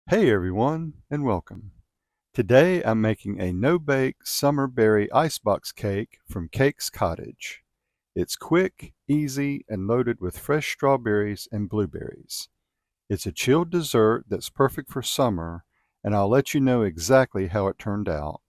Hey everyone, and welcome. Today I'm making a no-bake Summer Berry Icebox Cake from Cake's Cottage. It's quick, easy, and loaded with fresh strawberries and blueberries. It's a chilled dessert that's perfect for summer, and I'll let you know exactly how it turned out.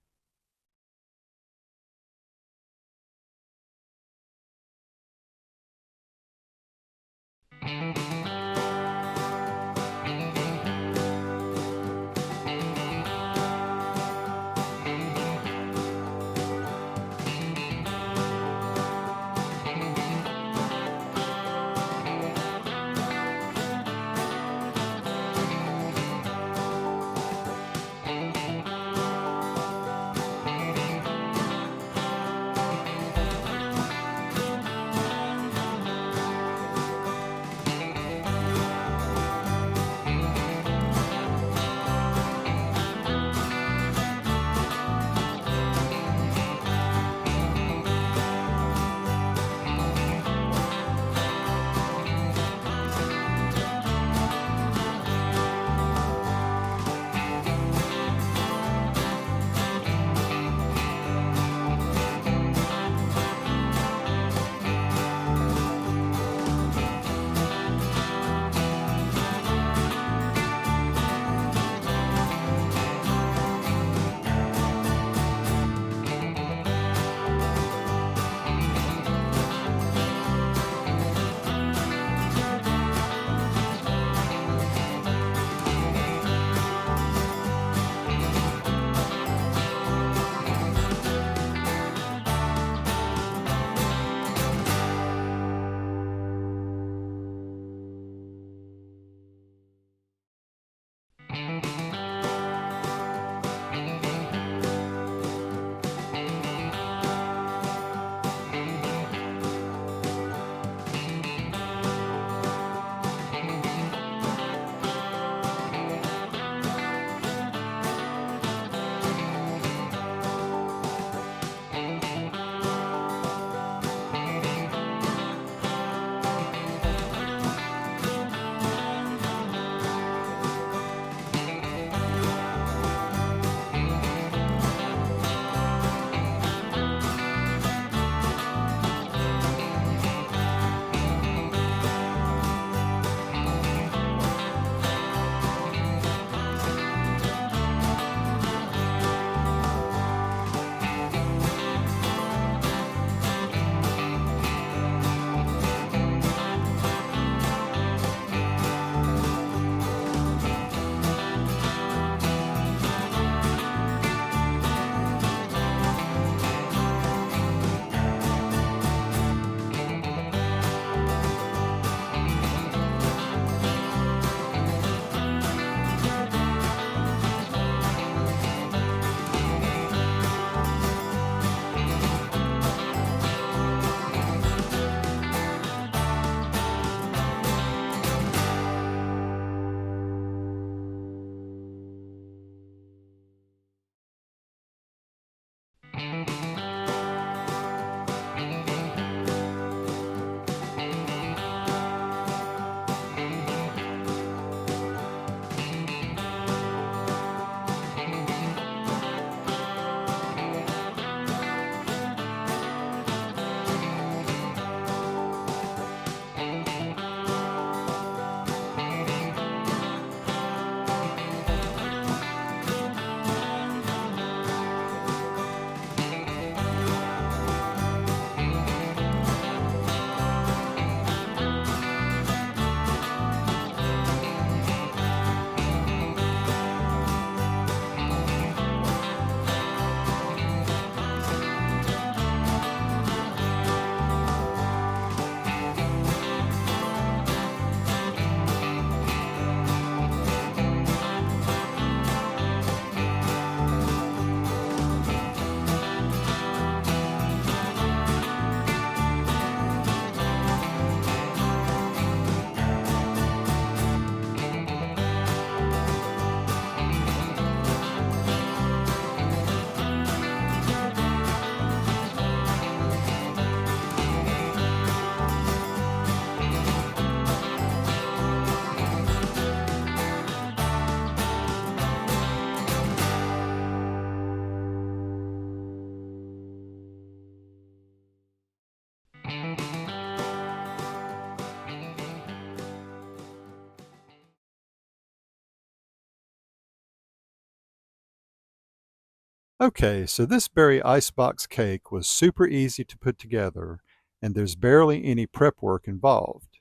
Okay, so this berry icebox cake was super easy to put together, and there's barely any prep work involved.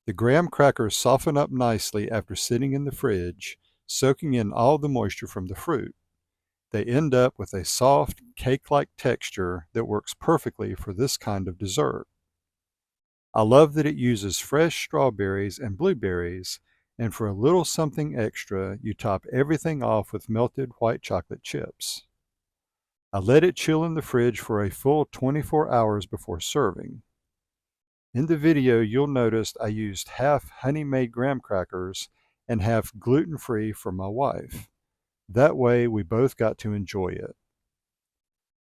The graham crackers soften up nicely after sitting in the fridge, soaking in all the moisture from the fruit. They end up with a soft, cake-like texture that works perfectly for this kind of dessert. I love that it uses fresh strawberries and blueberries, and for a little something extra, you top everything off with melted white chocolate chips. I let it chill in the fridge for a full 24 hours before serving. In the video, you'll notice I used half honey-made graham crackers and half gluten-free for my wife. That way, we both got to enjoy it.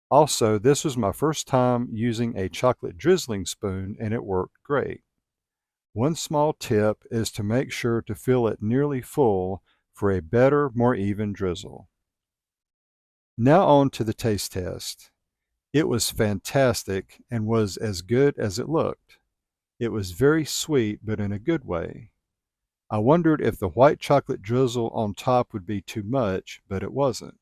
Also, this was my first time using a chocolate drizzling spoon, and it worked great. One small tip is to make sure to fill it nearly full for a better, more even drizzle. Now on to the taste test. It was fantastic and was as good as it looked. It was very sweet, but in a good way. I wondered if the white chocolate drizzle on top would be too much, but it wasn't.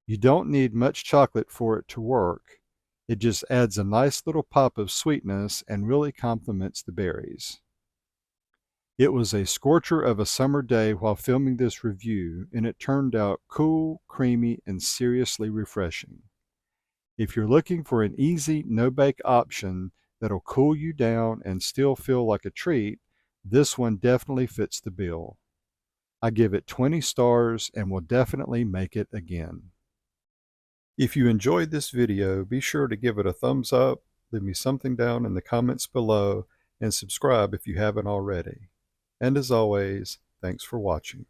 You don't need much chocolate for it to work. It just adds a nice little pop of sweetness and really complements the berries. It was a scorcher of a summer day while filming this review, and it turned out cool, creamy, and seriously refreshing. If you're looking for an easy, no-bake option that'll cool you down and still feel like a treat, this one definitely fits the bill. I give it 20 stars and will definitely make it again. If you enjoyed this video, be sure to give it a thumbs up, leave me something down in the comments below, and subscribe if you haven't already. And as always, thanks for watching.